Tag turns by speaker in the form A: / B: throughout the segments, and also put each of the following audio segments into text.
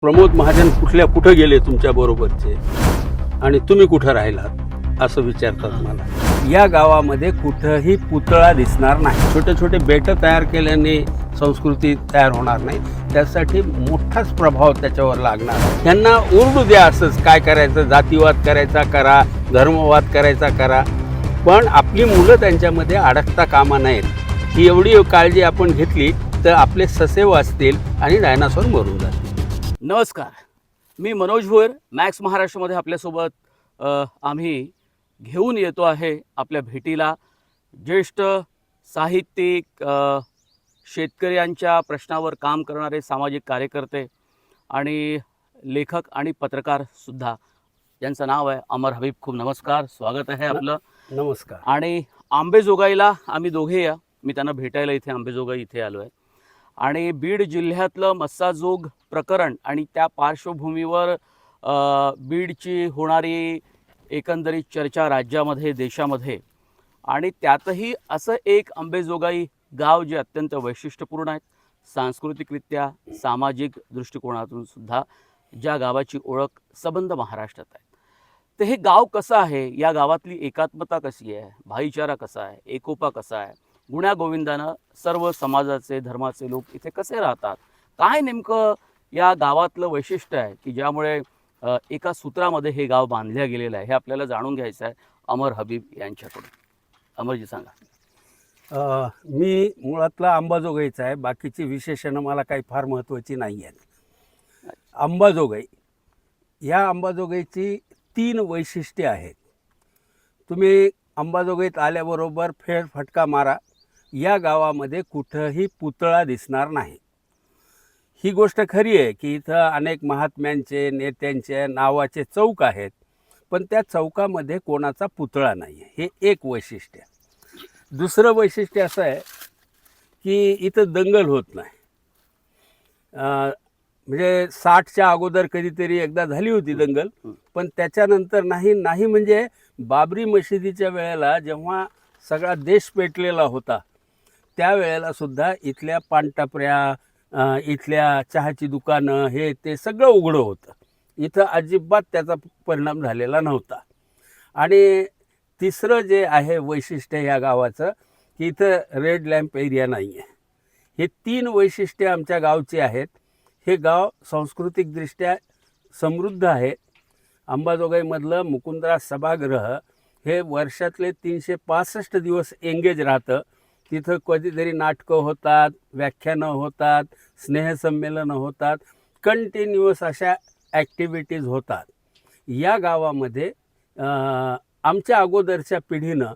A: प्रमोद महाजन कुठं गेले तुमच्या बरोबरचे आणि तुम्ही कुठं राहिलात असं विचारतात मला. या गावामध्ये कुठंही पुतळा दिसणार नाही. छोटे छोटे बेट तयार केल्याने संस्कृती तयार होणार नाही. त्यासाठी मोठाच प्रभाव त्याच्यावर लागणार. त्यांना ओरडू द्या असंच, काय करायचं, जातीवाद करायचा करा, धर्मवाद करायचा करा, पण आपली मुलं त्यांच्यामध्ये अडकता कामा नयेत. ही एवढी काळजी आपण घेतली तर आपले ससे वाचतील आणि डायनासोर मरून जातील.
B: नमस्कार, मी मनोज भोयर. मॅक्स महाराष्ट्रामध्ये आपल्यासोबत आम्ही घेऊन येतो आहे आपल्या भेटीला ज्येष्ठ साहित्यिक, शेतकऱ्यांच्या प्रश्नावर काम करणारे सामाजिक कार्यकर्ते आणि लेखक आणि पत्रकारसुद्धा, ज्यांचं नाव आहे अमर हबीब. खूप नमस्कार, स्वागत आहे आपलं.
A: नमस्कार.
B: आणि अंबेजोगाईला आम्ही दोघे या, मी त्यांना भेटायला इथे अंबेजोगाई इथे आलो आहे. आणि बीड जिल्ह्यातलं मस्साजोग प्रकरण आणि त्या पार्श्वभूमीवर बीडची होणारी एकंदरीत चर्चा राज्यामध्ये, देशामध्ये, आणि त्यातही असं एक अंबेजोगाई गाव जे अत्यंत वैशिष्ट्यपूर्ण आहेत, सांस्कृतिकरित्या, सामाजिक दृष्टिकोनातून सुद्धा, ज्या गावाची ओळख सबंध महाराष्ट्रात आहे. तर हे गाव कसं आहे, या गावातली एकात्मता कशी आहे, भाईचारा कसा आहे, एकोपा कसा आहे, गुण्यागोविंदानं सर्व समाजाचे, धर्माचे लोक इथे कसे राहतात, काय नेमकं या गावातलं वैशिष्ट्य आहे की ज्यामुळे एका सूत्रामध्ये हे गाव बांधल्या गेलेलं आहे, हे आपल्याला जाणून घ्यायचं आहे अमर हबीब यांच्याकडून. अमरजी सांगा.
A: मी मुळातला अंबाजोगाईचा आहे. बाकीची विशेषणं मला काही फार महत्त्वाची नाही आहेत. अंबाजोगाई, या अंबाजोगाईची 3 वैशिष्ट्ये आहेत. तुम्ही अंबाजोगाईत आल्याबरोबर फेरफटका मारा, या गावामध्ये कुठंही पुतळा दिसणार नाही. ही गोष्ट खरी आहे की इथं अनेक महात्म्यांचे, नेत्यांचे नावाचे चौक आहेत, पण त्या चौकामध्ये कोणाचा पुतळा नाही आहे. हे एक वैशिष्ट्य. दुसरं वैशिष्ट्य असं आहे की इथं दंगल होत नाही. म्हणजे 60च्या अगोदर कधीतरी एकदा झाली होती दंगल, पण त्याच्यानंतर नाही. म्हणजे बाबरी मशिदीच्या वेळेला जेव्हा सगळा देश पेटलेला होता, त्यावेळेला सुद्धा इथल्या पानटपऱ्या, इथल्या चहाची दुकानं, हे ते सगळं उघडं होतं. इथं अजिबात त्याचा परिणाम झालेला नव्हता. आणि तिसरं जे आहे वैशिष्ट्य या गावाचं, की इथं रेड लॅम्प एरिया नाही आहे. हे 3 वैशिष्ट्ये आमच्या गावची आहेत. हे गाव सांस्कृतिकदृष्ट्या समृद्ध आहे. अंबाजोगाईमधलं मुकुंदराज सभागृह हे वर्षातले 365 दिवस एंगेज राहतं. तिथं कधीतरी नाटकं होतात, व्याख्यानं होतात, स्नेहसंमेलनं होतात, कंटिन्युअस अशा ॲक्टिव्हिटीज होतात. या गावामध्ये आमच्या अगोदरच्या पिढीनं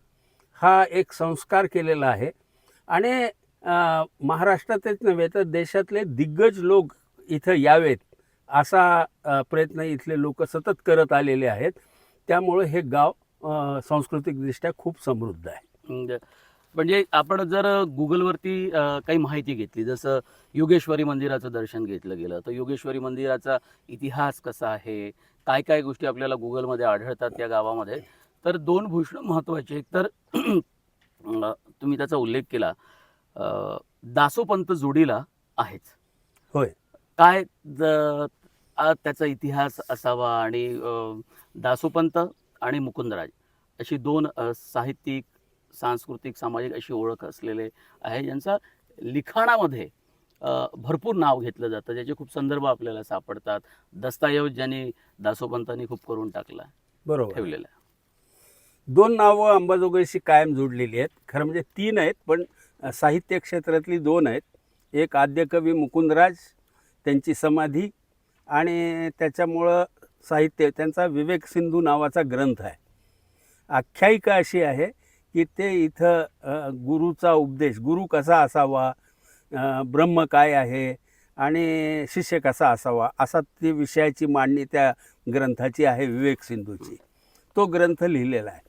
A: हा एक संस्कार केलेला आहे. आणि महाराष्ट्रातच नव्हे तर देशातले दिग्गज लोक इथं यावेत असा प्रयत्न इथले लोक सतत करत आलेले आहेत. त्यामुळे हे गाव सांस्कृतिकदृष्ट्या खूप समृद्ध आहे.
B: म्हणजे आपण जर गुगलवरती काही माहिती घेतली, जसं योगेश्वरी मंदिराचं दर्शन घेतलं गेलं, तर योगेश्वरी मंदिराचा इतिहास कसा आहे, काय काय गोष्टी आपल्याला गुगलमध्ये आढळतात या गावामध्ये, तर 2 भूषणं महत्त्वाचे. एक तर तुम्ही त्याचा उल्लेख केला, दासोपंत जोडीला आहेच.
A: होय.
B: काय त्याचा इतिहास असावा. आणि दासोपंत आणि मुकुंदराज अशी 2 साहित्यिक, सांस्कृतिक, सामाजिक अशी ओळख असलेले आहे, ज्यांचा लिखाणामध्ये भरपूर नाव घेतलं जातं, ज्याचे खूप संदर्भ आपल्याला सापडतात. दस्तऐवज ज्यांनी दासोपंतांनी खूप करून टाकला,
A: बरोबर
B: ठेवलेला आहे.
A: 2 नावं अंबाजोगाईशी कायम जोडलेली आहेत. खरं म्हणजे 3 आहेत, पण साहित्य क्षेत्रातली 2 आहेत. एक आद्यकवी मुकुंदराज, त्यांची समाधी, आणि त्याच्यामुळं साहित्य त्यांचा विवेक सिंधू नावाचा ग्रंथ आहे. आख्यायिका अशी आहे की ते इथं गुरुचा उपदेश, गुरु कसा असावा, ब्रह्म काय आहे आणि शिष्य कसा असावा, असा ती विषयाची मांडणी त्या ग्रंथाची आहे, विवेक सिंधूची. तो ग्रंथ लिहिलेला आहे.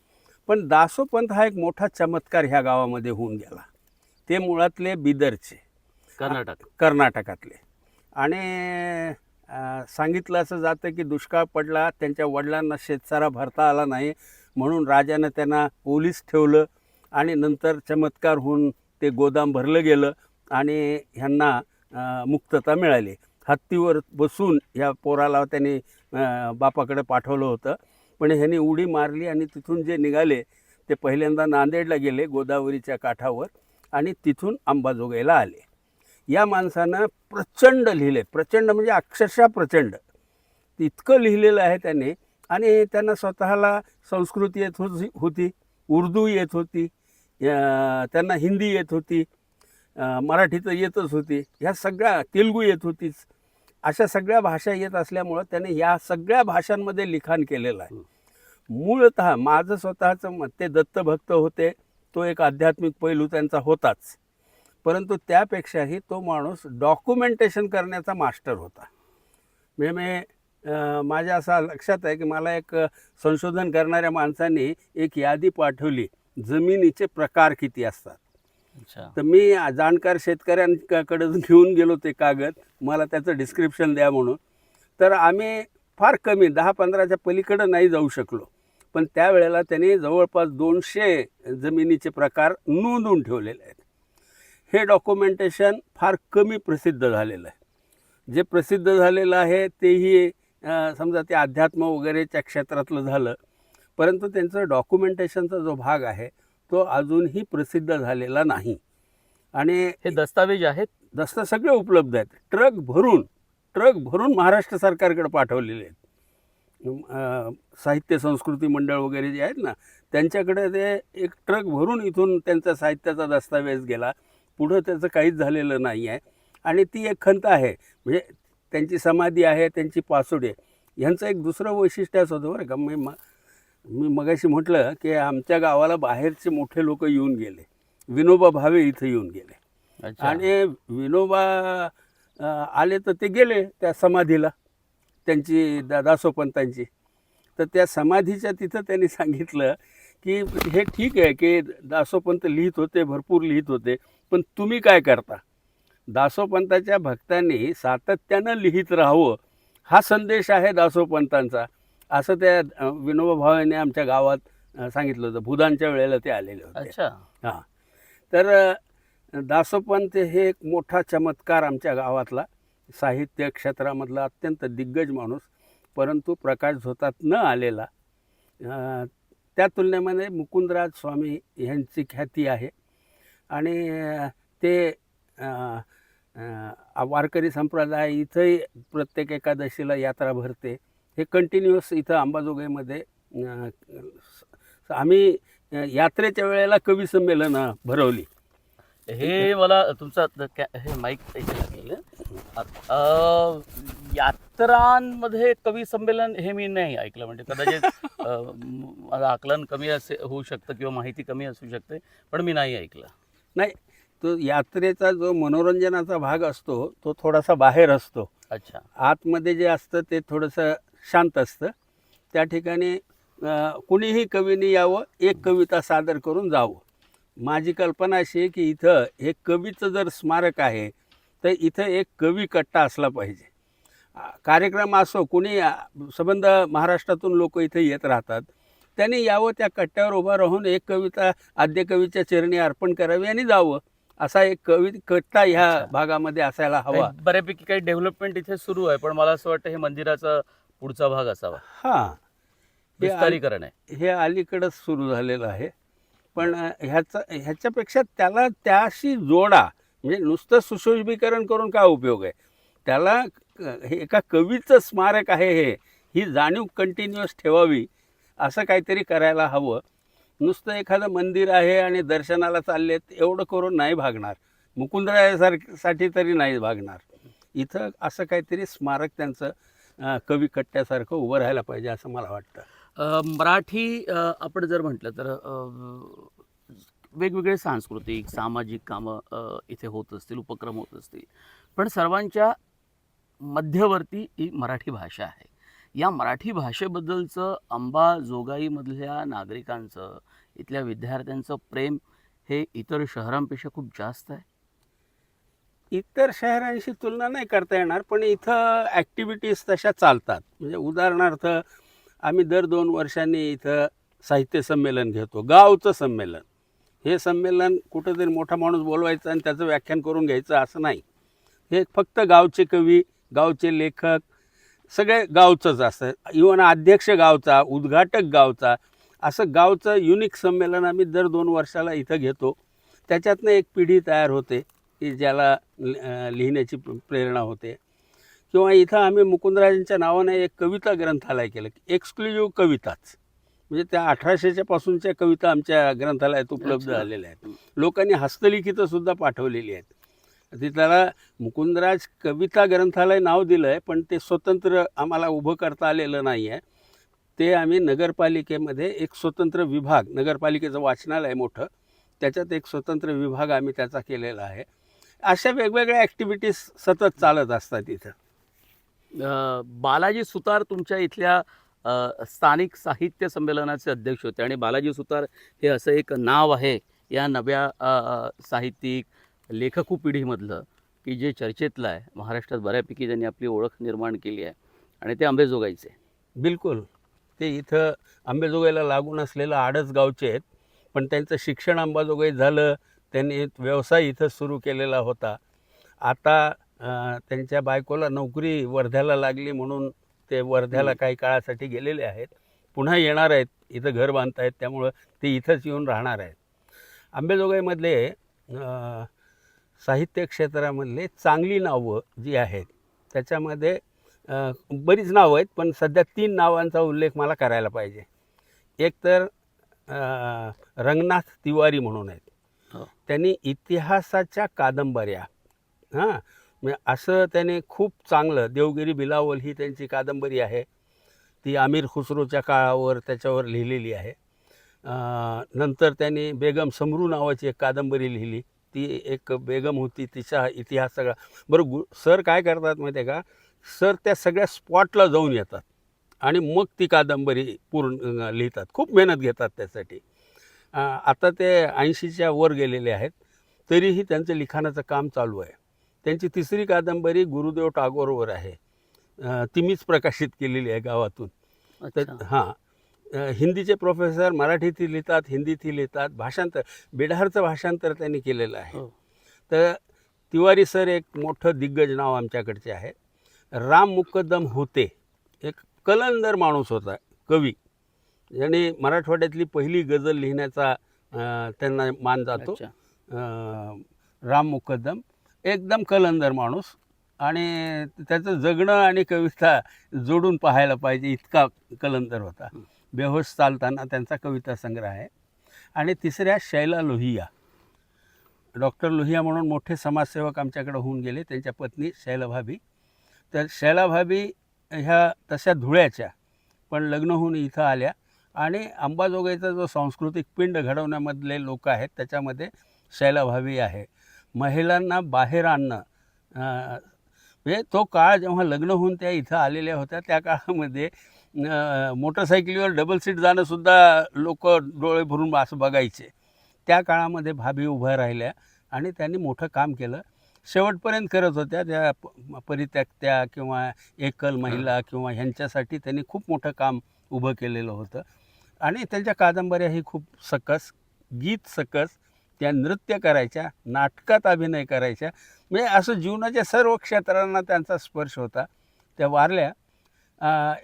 A: पण दासोपंत हा एक मोठा चमत्कार ह्या गावामध्ये होऊन गेला. ते मुळातले बिदरचे, कर्नाटकातले. आणि सांगितलं असं जातं की दुष्काळ पडला, त्यांच्या वडिलांना शेतसारा भरता आला नाही, म्हणून राजानं त्यांना पोलीस ठेवलं, आणि नंतर चमत्कार होऊन ते गोदाम भरलं गेलं आणि ह्यांना मुक्तता मिळाली. हत्तीवर बसून ह्या पोराला त्यांनी बापाकडे पाठवलं होतं. पण ह्यांनी उडी मारली आणि तिथून जे निघाले ते पहिल्यांदा नांदेडला गेले गोदावरीच्या काठावर आणि तिथून अंबाजोगाईला आले. या माणसानं प्रचंड लिहिले, प्रचंड म्हणजे अक्षरशः प्रचंड, इतकं लिहिलेलं आहे त्याने. आणि त्यांना स्वतःला संस्कृत येत होती, उर्दू येत होती, त्यांना हिंदी येत होती, मराठी तर येतच होती, ह्या सगळ्या, तेलुगू येत होतीच, अशा सगळ्या भाषा येत असल्यामुळं त्याने या सगळ्या भाषांमध्ये लिखाण केलेलं आहे. मूळतः माझं स्वतःचं मत, ते दत्तभक्त होते, तो एक आध्यात्मिक पैलू त्यांचा होताच, परंतु त्यापेक्षाही तो माणूस डॉक्युमेंटेशन करण्याचा मास्टर होता. म्हणजे माझ्या असं लक्षात आहे की मला एक संशोधन करणाऱ्या माणसाने एक यादी पाठवली, जमिनीचे प्रकार किती असतात. तर मी जाणकार शेतकऱ्यांकडे घेऊन गेलो ते कागद, मला त्याचं डिस्क्रिप्शन द्या म्हणून. तर आम्ही फार कमी 10-15च्या पलीकडं नाही जाऊ शकलो, पण त्यावेळेला त्यांनी जवळपास 200 जमिनीचे प्रकार नोंदवून ठेवलेले आहेत. हे डॉक्युमेंटेशन फार कमी प्रसिद्ध झालेलं आहे. जे प्रसिद्ध झालेलं आहे तेही समजा ते अध्यात्म वगैरेच्या क्षेत्रातलं झालं, परंतु त्यांचं डॉक्युमेंटेशनचा जो भाग आहे तो अजूनही प्रसिद्ध झालेला नाही. आणि
B: हे दस्तावेज आहेत,
A: सगळे उपलब्ध आहेत. ट्रक भरून महाराष्ट्र सरकारकडे पाठवलेले आहेत. साहित्य संस्कृती मंडळ वगैरे जे आहेत ना, त्यांच्याकडे ते एक ट्रक भरून इथून त्यांचा साहित्याचा दस्तावेज गेला. पुढं त्याचं काहीच झालेलं नाही आहे. आणि ती एक खंत आहे, म्हणजे त्यांची समाधी आहे, त्यांची पासोडी आहे. ह्यांचं एक दुसरं वैशिष्ट्य असं होतं बरं का. मी मगाशी म्हटलं की आमच्या गावाला बाहेरचे मोठे लोक येऊन गेले. विनोबा भावे इथं येऊन गेले. आणि विनोबा आले तर ते गेले त्या समाधीला त्यांची, दासोपंतांची. तर त्या समाधीच्या तिथं त्यांनी सांगितलं की हे ठीक आहे की दासोपंत लिहित होते, भरपूर लिहित होते, पण तुम्ही काय करता? दासोपंताच्या भक्तांनी सातत्यानं लिहित राहावं, हा संदेश आहे दासोपंतांचा, असं त्या विनोबा भावेने आमच्या गावात सांगितलं होतं. भूदानच्या वेळेला ते आलेले होते. हां. तर दासोपंत हे एक मोठा चमत्कार आमच्या गावातला, साहित्य क्षेत्रामधला अत्यंत दिग्गज माणूस, परंतु प्रकाश झोतात न आलेला. त्या तुलनेमध्ये मुकुंदराज स्वामी यांची ख्याती आहे. आणि ते वारकरी संप्रदाय इथंही प्रत्येक एकादशीला यात्रा भरते. हे कंटिन्युअस इथं अंबाजोगाईमध्ये आम्ही यात्रेच्या वेळेला कवी संमेलनं भरवली.
B: हे मला तुमचा हे माईक यात्रांमध्ये कवी संमेलन हे मी नाही ऐकलं. म्हणजे कदाचित माझं आकलन कमी होऊ शकतं किंवा माहिती कमी असू शकते, पण मी नाही ऐकलं.
A: नाही, तो यात्रेचा जो मनोरंजनाचा भाग असतो तो थोडासा बाहेर असतो.
B: अच्छा.
A: आतमध्ये जे असतं ते थोडंसं शांत असतं. त्या ठिकाणी कुणीही कवीने यावं, एक कविता सादर करून जावं. माझी कल्पना अशी आहे की इथं हे कवीचं जर स्मारक आहे तर इथं एक कवी कट्टा असला पाहिजे. कार्यक्रम असो, कुणी संबंध महाराष्ट्रातून लोक इथे येत राहतात, त्यांनी यावं, त्या कट्ट्यावर उभा राहून एक कविता आद्यकवीच्या चरणी अर्पण करावी आणि जावं. असा एक कवी कट्टा ह्या भागामध्ये असायला हवा.
B: बऱ्यापैकी काही डेव्हलपमेंट इथे सुरू आहे, पण मला असं वाटतं हे मंदिराचा पुढचा भाग असावा.
A: हां,
B: विस्तारीकरण आहे,
A: हे अलीकडंच सुरू झालेलं आहे. पण ह्याच्यापेक्षा त्याला त्याशी जोडा. म्हणजे नुसतं सुशोभीकरण करून काय उपयोग आहे? त्याला हे एका कवीचं स्मारक आहे ही जाणीव कंटिन्युअस ठेवावी, असं काहीतरी करायला हवं. नुसतं एखादं मंदिर आहे आणि दर्शनाला चाललेत एवढं करून नाही भागणार. मुकुंदरायासाठी तरी नाही भागणार. इथं असं काहीतरी स्मारक त्यांचं कवी कट्ट्यासारखं उभं राहायला पाहिजे असं मला वाटतं.
B: मराठी आपण जर म्हटलं तर वेगवेगळे सांस्कृतिक सामाजिक कामं इथे होत असतील, उपक्रम होत असतील, पण सर्वांच्या मध्यवर्ती ही मराठी भाषा आहे. या मराठी भाषेबद्दलचं अंबाजोगाईमधल्या नागरिकांचं, इथल्या विद्यार्थ्यांचं प्रेम हे इतर शहरांपेक्षा खूप जास्त आहे.
A: इतर शहरांशी तुलना नाही करता येणार, पण इथं ॲक्टिव्हिटीज तशा चालतात. म्हणजे उदाहरणार्थ आम्ही दर 2 वर्षांनी इथं साहित्य संमेलन घेतो, गावचं संमेलन. हे संमेलन कुठंतरी मोठा माणूस बोलवायचा आणि त्याचं व्याख्यान करून घ्यायचं असं नाही. हे फक्त गावचे कवी गावचे लेखक सगळे गावचंच असतं. इवन अध्यक्ष गावचा, उद्घाटक गावचा, असं गावचं युनिक संमेलन आम्ही दर 2 वर्षाला इथं घेतो. त्याच्यातनं एक पिढी तयार होते की ज्याला लिहिण्याची प्रेरणा होते. किंवा इथं आम्ही मुकुंदराजांच्या नावाने एक कविता ग्रंथालय केलं, एक्सक्लुझिव्ह कविताच. म्हणजे त्या 1800च्या पासूनच्या कविता आमच्या ग्रंथालयात उपलब्ध
B: अच्छा.
A: झालेल्या आहेत. लोकांनी हस्तलिखितं सुद्धा पाठवलेली आहेत. ते त्याला मुकुंदराज कविता ग्रंथालय नाव दिलं आहे, पण ते स्वतंत्र आम्हाला उभं करता आलेलं नाही आहे. ते आम्ही नगरपालिकेमध्ये एक स्वतंत्र विभाग, नगरपालिकेचं वाचनालय मोठं, त्याच्यात एक स्वतंत्र विभाग आम्ही त्याचा केलेला आहे. अशा वेगवेगळ्या ॲक्टिव्हिटीज सतत चालत असतात इथं.
B: बालाजी सुतार तुमच्या इथल्या स्थानिक साहित्य संमेलनाचे अध्यक्ष होते आणि बालाजी सुतार हे असं एक नाव आहे या नव्या साहित्यिक लेखकू पिढीमधलं की जे चर्चेतलं आहे. महाराष्ट्रात बऱ्यापैकी त्यांनी आपली ओळख निर्माण केली आहे आणि ते अंबेजोगाईचे.
A: बिलकुल. ते इथं अंबेजोगाईला लागून असलेलं आडच गावचे आहेत, पण त्यांचं शिक्षण अंबाजोगाईत झालं. त्यांनी व्यवसाय इथं सुरू केलेला होता. आता त्यांच्या बायकोला नोकरी वर्ध्याला लागली म्हणून ते वर्ध्याला काही काळासाठी गेलेले आहेत. पुन्हा येणार आहेत, इथं घर बांधत आहेत, त्यामुळं ते इथंच येऊन राहणार आहेत. अंबेजोगाईमधले साहित्य क्षेत्रामधले चांगली नावं जी आहेत त्याच्यामध्ये बरीच नावं आहेत, पण सध्या 3 नावांचा उल्लेख मला करायला पाहिजे. एक तर रंगनाथ तिवारी म्हणून आहेत.
B: हो.
A: त्यांनी इतिहासाच्या कादंबऱ्या, म्हणजे असं त्याने खूप चांगलं, देवगिरी बिलावल ही त्यांची कादंबरी आहे, ती अमीर खुसरोच्या काळावर त्याच्यावर लिहिलेली आहे. नंतर त्यांनी बेगम समरू नावाची एक कादंबरी लिहिली. ती एक बेगम होती, तिचा इतिहास सगळा. बरं, सर काय करतात माहिती आहे का, सर त्या सगळ्या स्पॉटला जाऊन येतात आणि मग ती कादंबरी पूर्ण लिहितात. खूप मेहनत घेतात त्यासाठी. आता ते 80च्या वर गेलेले आहेत, तरीही त्यांचं लिखाणाचं काम चालू आहे. त्यांची 3री कादंबरी गुरुदेव टागोरवर आहे. ती मीच प्रकाशित केलेली आहे गावातून. तर हिंदीचे प्रोफेसर मराठीतही लिहितात, हिंदीतही लिहितात. भाषांतर, बेढारचं भाषांतर त्यांनी केलेलं आहे.
B: हो.
A: तर तिवारी सर एक मोठं दिग्गज नाव आमच्याकडचे आहे. राम मुकद्दम होते, एक कलंदर माणूस होता, कवी, ज्याने मराठवाड्यातली पहिली गझल लिहिण्याचा त्यांना मान जातो. राम मुकद्दम एकदम कलंदर माणूस, आणि त्याचं जगणं आणि कविता जोडून पाहायला पाहिजे, इतका कलंदर होता. बेहोश चालताना त्यांचा कविता संग्रह आहे. आणि 3ऱ्या शैला लोहिया, डॉक्टर लोहिया म्हणून मोठे समाजसेवक आमच्याकडे होऊन गेले, त्यांच्या पत्नी शैलाभाभी. तर शैलाभाभी ह्या तशा धुळ्याच्या, पण लग्न होऊन इथं आल्या आणि अंबाजोगाईचा जो सांस्कृतिक पिंड घडवण्यामधले लोक आहेत त्याच्यामध्ये शैलाभाभी आहे. महिलांना बाहेर आणणं, म्हणजे तो काळ जेव्हा लग्न होऊन त्या इथं आलेल्या होत्या, त्या काळामध्ये मोटरसायकलीवर डबल सीट जाणंसुद्धा लोक डोळे भरून असं बघायचे. त्या काळामध्ये भाभी उभ्या राहिल्या आणि त्यांनी मोठं काम केलं. शेवटपर्यंत करत होत्या. त्या परित्यक्त्या किंवा एकल महिला किंवा ह्यांच्यासाठी त्यांनी खूप मोठं काम उभं केलेलं होतं. आणि त्यांच्या कादंबऱ्याही खूप सकस, गीत सकस, त्या नृत्य करायच्या, नाटकात अभिनय करायच्या, म्हणजे असं जीवनाच्या सर्व क्षेत्रांना त्यांचा स्पर्श होता. त्या वारल्या.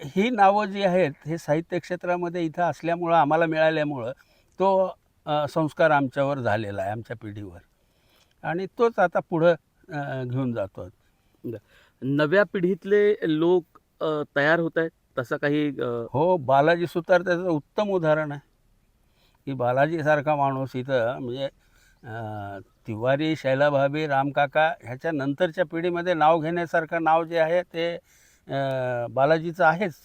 A: ही नावं जी आहेत हे साहित्य क्षेत्रामध्ये इथं असल्यामुळं, आम्हाला मिळाल्यामुळं तो संस्कार आमच्यावर झालेला आहे, आमच्या पिढीवर, आणि तोच आता पुढं घेऊन जातो.
B: नव्या पिढीतले लोक तयार होत आहेत तसं काही?
A: हो, बालाजी सुतार त्याचं उत्तम उदाहरण आहे की बालाजीसारखा माणूस इथं, म्हणजे तिवारी, शैलाभाभी, रामकाका ह्याच्या नंतरच्या पिढीमध्ये नाव घेण्यासारखं नाव जे आहे ते बालाजीचं आहेच.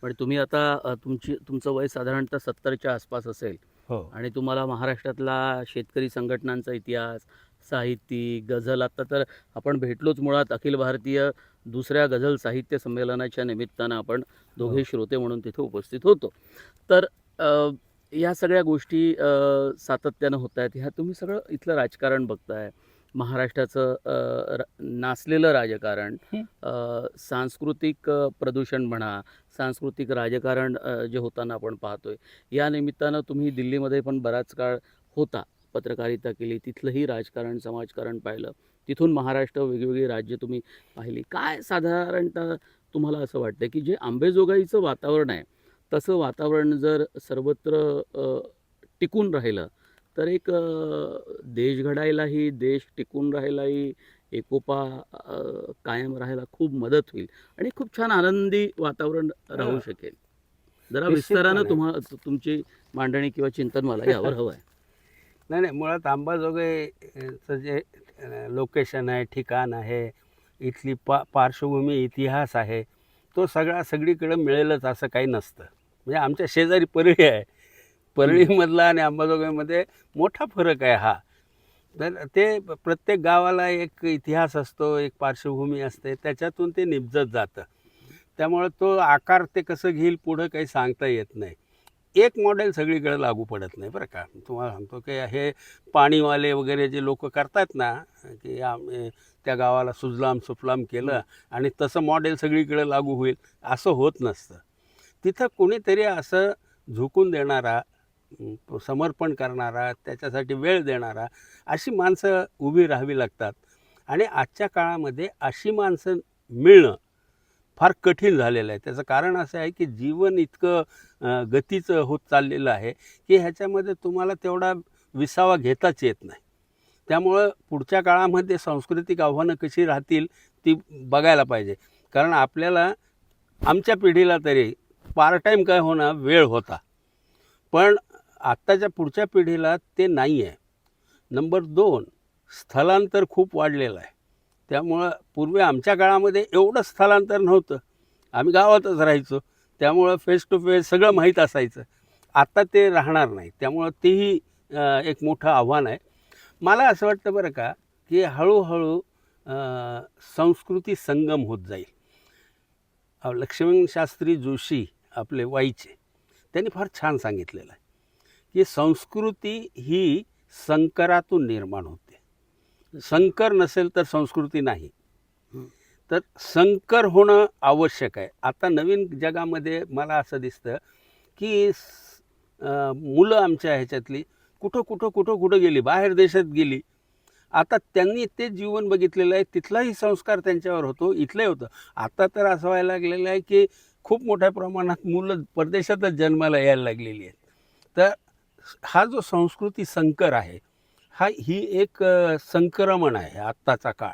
B: पण तुम्ही आता तुमचं वय साधारणतः 70च्या आसपास असेल.
A: हो.
B: आणि तुम्हाला महाराष्ट्रातला शेतकरी संघटनांचा इतिहास, साहित्यिक, गझल, आत्ता तर आपण भेटलोच मुळात अखिल भारतीय 2ऱ्या गझल साहित्य संमेलनाच्या निमित्तानं आपण दोघे श्रोते म्हणून तिथे उपस्थित होतो. तर या सगळ्या गोष्टी सातत्यानं होत आहेत. ह्या तुम्ही सगळं इथलं राजकारण बघताय, महाराष्ट्राचं नासलेलं राजकारण, सांस्कृतिक प्रदूषण म्हणा, सांस्कृतिक राजकारण जे होताना आपण पाहतोय. या निमित्तानं तुम्ही दिल्लीमध्ये पण बराच काळ होता, पत्रकारिता केली, तिथलंही राजकारण, समाजकारण पाहिलं. तिथून महाराष्ट्र, वेगवेगळी राज्य तुम्ही पाहिली. काय साधारणतः तुम्हाला असं वाटतं की जे अंबेजोगाईचं वातावरण आहे तसं वातावरण जर सर्वत्र टिकून राहिलं तर एक देश घडायलाही, देश टिकून राहायलाही, एकोपा कायम राहायला खूप मदत होईल आणि खूप छान आनंदी वातावरण राहू शकेल. जरा विस्तारानं तुमची मांडणी किंवा चिंतन मला यावर हवं आहे.
A: नाही, मुळात अंबाजोगाईचं जे लोकेशन आहे, ठिकाण आहे, इथली पार्श्वभूमी, इतिहास आहे, तो सगळीकडे मिळेलच असं काही नसतं. म्हणजे आमच्या शेजारी परळी आहे, परळीमधला आणि अंबाजोगाईमध्ये मोठा फरक आहे हा. तर ते प्रत्येक गावाला एक इतिहास असतो, एक पार्श्वभूमी असते, त्याच्यातून ते निपजत जातं. त्यामुळं तो आकार ते कसं घेईल पुढं काही सांगता येत नाही. एक मॉडेल सगळीकडे लागू पडत नाही बरं का. तुम्हाला सांगतो की हे पाणीवाले वगैरे जे लोक करतात ना, की त्या गावाला सुजलाम सुफलाम केलं आणि तसं मॉडेल सगळीकडे लागू होईल असं होत नसतं. तिथं कोणीतरी असं झुकून देणारा, समर्पण करणारा, त्याच्यासाठी वेळ देणारा, अशी माणसं उभी राहावी लागतात. आणि आजच्या काळामध्ये अशी माणसं मिळणं फार कठीण झालेलं आहे. त्याचं कारण असं आहे की जीवन इतकं गतीचं होत चाललेलं आहे की ह्याच्यामध्ये तुम्हाला तेवढा विसावा घेताच येत नाही. त्यामुळं पुढच्या काळामध्ये सांस्कृतिक आव्हानं कशी राहतील ती बघायला पाहिजे. कारण आपल्याला, आमच्या पिढीला तरी पार्ट टाईम काय होणार वेळ होता, पण आत्ताच्या पुढच्या पिढीला ते नाही आहे. नंबर 2, स्थलांतर खूप वाढलेलं आहे. त्यामुळं पूर्वी आमच्या काळामध्ये एवढं स्थलांतर नव्हतं, आम्ही गावातच राहायचो, त्यामुळं फेस टू फेस सगळं माहीत असायचं. आता ते राहणार नाही, त्यामुळं तेही एक मोठं आव्हान आहे. मला असं वाटतं बरं का की हळूहळू संस्कृती संगम होत जाईल. लक्ष्मणशास्त्री जोशी आपले वाईचे, त्यांनी फार छान सांगितलेलं आहे की संस्कृती ही संकरातून निर्माण होते. संकर नसेल तर संस्कृती नाही. तर संकर होणं आवश्यक आहे. आता नवीन जगामध्ये मला असं दिसतं की मुलं आमच्या ह्याच्यातली कुठं गेली, बाहेर देशात गेली. आता त्यांनी ते जीवन बघितलेलं आहे, तिथलाही संस्कार त्यांच्यावर होतो, इथलंही होतं. आता तर असं व्हायला लागलेलं आहे की खूप मोठ्या प्रमाणात मुलं परदेशातच जन्माला यायला लागलेली आहेत. तर हा जो संस्कृती संकर आहे, ही एक संक्रमण आहे आत्ताचा काळ.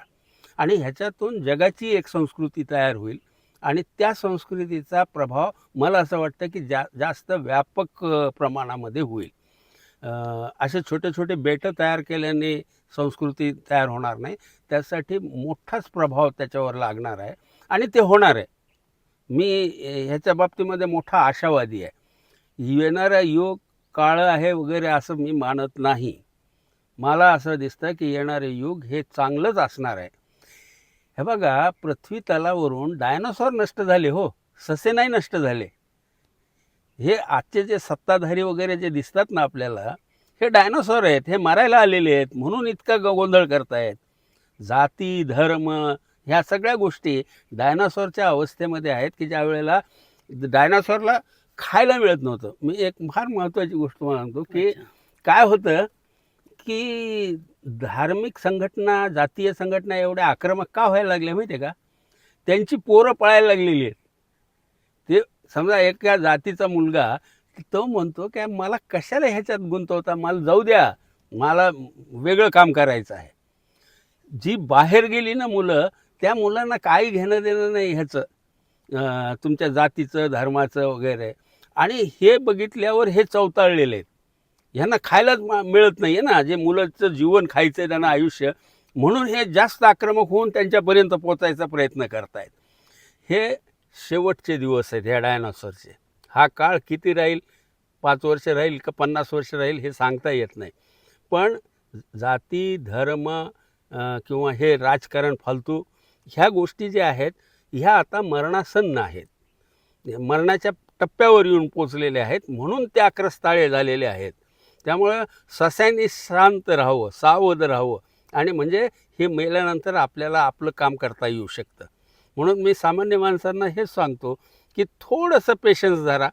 A: आणि ह्याच्यातून जगाची एक संस्कृती तयार होईल आणि त्या संस्कृतीचा प्रभाव मला असं वाटतं की जास्त व्यापक प्रमाणामध्ये होईल. असे छोटे छोटे बेटं तयार केल्याने संस्कृती तयार होणार नाही, त्यासाठी मोठाच प्रभाव त्याच्यावर लागणार आहे आणि ते होणार आहे. मी ह्याच्या बाबतीमध्ये मोठा आशावादी आहे. येणारा युग काळ आहे वगैरे असं मी मानत नाही. मला असं दिसतं की येणारे युग हे चांगलंच असणार आहे. हे बघा, पृथ्वी तलावरून डायनासॉर नष्ट झाले हो, ससे नाही नष्ट झाले. हे आजचे जे सत्ताधारी वगैरे जे दिसतात ना आपल्याला, हे डायनासॉर आहेत, हे मारायला आलेले आहेत, म्हणून इतका गोंधळ करतायत. जाती, धर्म ह्या सगळ्या गोष्टी डायनासॉरच्या अवस्थेमध्ये आहेत की ज्या वेळेला डायनासॉरला खायला मिळत नव्हतं. मी एक फार महत्त्वाची गोष्ट म्हणतो की काय होतं की धार्मिक संघटना, जातीय संघटना एवढ्या आक्रमक का व्हायला लागल्या माहिती आहे का? त्यांची पोरं पळायला लागलेली आहेत. ते समजा एका जातीचा मुलगा तो म्हणतो की मला कशाला ह्याच्यात गुंतवता, मला जाऊ द्या, मला वेगळं काम करायचं आहे. जी बाहेर गेली ना मुलं, त्या मुलांना काही घेणं देणं नाही ह्याचं, तुमच्या जातीचं, धर्माचं वगैरे. आणि हे बघितल्यावर हे चवताळलेले आहेत. ह्यांना खायलाच मिळत नाही आहे ना, जे मुलाचं जीवन खायचं आहे त्यांना, आयुष्य, म्हणून हे जास्त आक्रमक होऊन त्यांच्यापर्यंत पोचायचा प्रयत्न करतायत. हे शेवटचे दिवस आहेत ह्या डायनासॉरचे. हा काळ किती राहील, 5 वर्ष राहील का 50 वर्ष राहील हे सांगता येत नाही. पण जाती, धर्म किंवा हे राजकारण फालतू ह्या गोष्टी ज्या आहेत ह्या आता मरणासन्न आहेत, मरणाच्या टप्प्यावर येऊन पोचलेले आहेत, म्हणून ते आक्रस्ताळे झालेले आहेत. त्यामुळं सस्यांनी शांत राहावं, सावध राहावं, आणि म्हणजे हे मेल्यानंतर आपल्याला आपलं काम करता येऊ शकतं. म्हणून मी सामान्य माणसांना हेच सांगतो की थोडंसं पेशन्स धरा,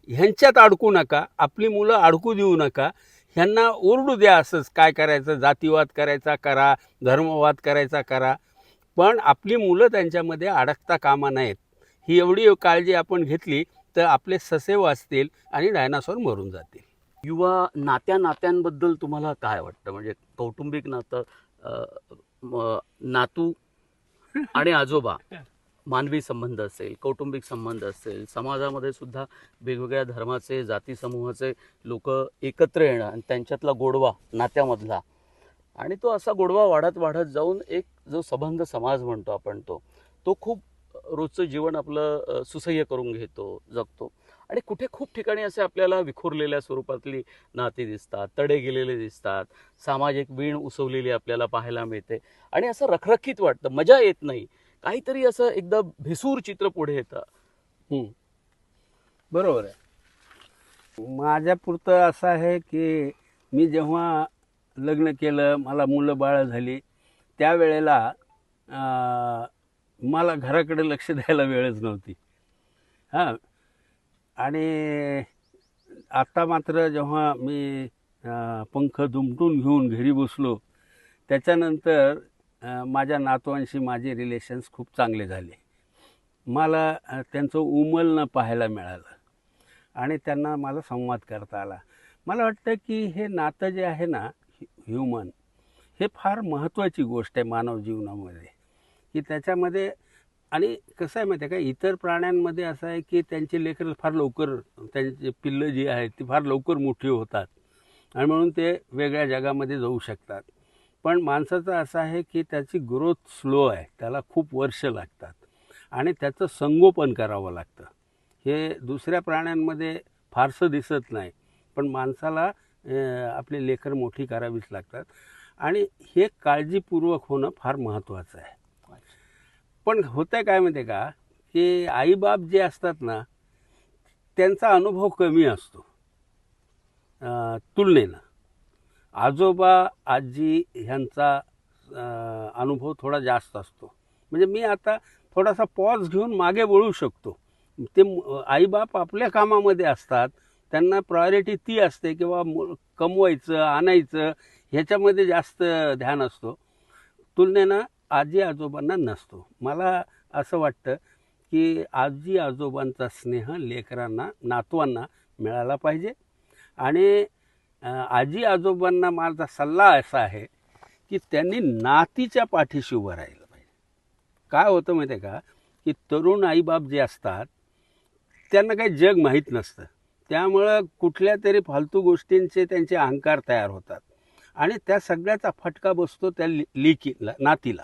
A: ह्यांच्यात अडकू नका, आपली मुलं अडकू देऊ नका. ह्यांना ओरडू द्या असंच, काय करायचं, जातीवाद करायचा करा, धर्मवाद करायचा करा, पण आपली मुलं त्यांच्यामध्ये अडकता कामा नयेत. ही एवढी काळजी आपण घेतली तर आपले ससे वाचतील आणि डायनासोर मरून जातील.
B: युवा नात्यांबद्दल तुम्हाला काय वाटतं? म्हणजे कौटुंबिक नातं, नातू आणि आजोबा, मानवी संबंध असेल, कौटुंबिक संबंध असेल, समाजामध्ये सुद्धा वेगवेगळ्या धर्माचे, जाती समूहाचे लोक एकत्र येणं आणि त्यांच्यातला गोडवा नात्यामधला, आणि तो असा गोडवा वाढत वाढत जाऊन एक जो संबंध समाज म्हणतो आपण, तो खूप रोजचं जीवन आपलं सुसह्य करून घेतो, जगतो. आणि कुठे खूप ठिकाणी असे आपल्याला विखुरलेल्या स्वरूपातली नाती दिसतात, तडे गेलेले दिसतात, सामाजिक वीण उसवलेली आपल्याला पाहायला मिळते आणि असं रखरखीत वाटतं, मजा येत नाही, काहीतरी असं एकदम भेसूर चित्र पुढे येतं.
A: बरोबर आहे. माझ्यापुरतं असं आहे की मी जेव्हा लग्न केलं, मला मुलं बाळं झाली, त्यावेळेला मला घराकडे लक्ष द्यायला वेळच नव्हती. हां, आणि आता मात्र जेव्हा मी पंख दुमटून घेऊन घरी बसलो, त्याच्यानंतर माझ्या नातवांशी माझे रिलेशन्स खूप चांगले झाले. मला त्यांचं उमलणं पाहायला मिळालं आणि त्यांना मला संवाद करता आला. मला वाटतं की हे नातं जे आहे ना, ह्युमन, हे फार महत्त्वाची गोष्ट आहे मानव जीवनामध्ये, की त्याच्यामध्ये. आणि कसं आहे माहिती आहे का, इतर प्राण्यांमध्ये असं आहे की त्यांची लेकरं फार लवकर, त्यांची पिल्लं जी आहेत ती फार लवकर मोठी होतात आणि म्हणून ते वेगळ्या जगामध्ये जाऊ शकतात. पण माणसाचं असं आहे की त्याची ग्रोथ स्लो आहे, त्याला खूप वर्ष लागतात आणि त्याचं संगोपन करावं लागतं. हे दुसऱ्या प्राण्यांमध्ये फारसं दिसत नाही, पण माणसाला आपली लेकरं मोठी करावीच लागतात आणि हे काळजीपूर्वक होणं फार महत्त्वाचं आहे. पण होतं आहे काय माहिती आहे का, की आईबाप जे असतात ना, त्यांचा अनुभव कमी असतो तुलनेनं. आजोबा आजी ह्यांचा अनुभव थोडा जास्त असतो. म्हणजे मी आता थोडासा पॉज घेऊन मागे वळू शकतो. ते आईबाप आपल्या कामामध्ये असतात, त्यांना प्रायोरिटी ती असते किंवा कमवायचं आणायचं ह्याच्यामध्ये जास्त ध्यान असतो, तुलनेनं आजी आजोबांना नसतो. मला असं वाटतं की आजी आजोबांचा स्नेह लेकरांना, नातवांना मिळाला पाहिजे. आणि आजी आजोबांना माझा सल्ला असा आहे की त्यांनी नातीच्या पाठीशी उभं राहिलं पाहिजे. काय होतं माहिती आहे का, की तरुण आईबाप जे असतात त्यांना काही जग माहीत नसतं, त्यामुळं कुठल्या तरी फालतू गोष्टींचे त्यांचे अहंकार तयार होतात आणि त्या सगळ्याचा फटका बसतो त्या नातीला.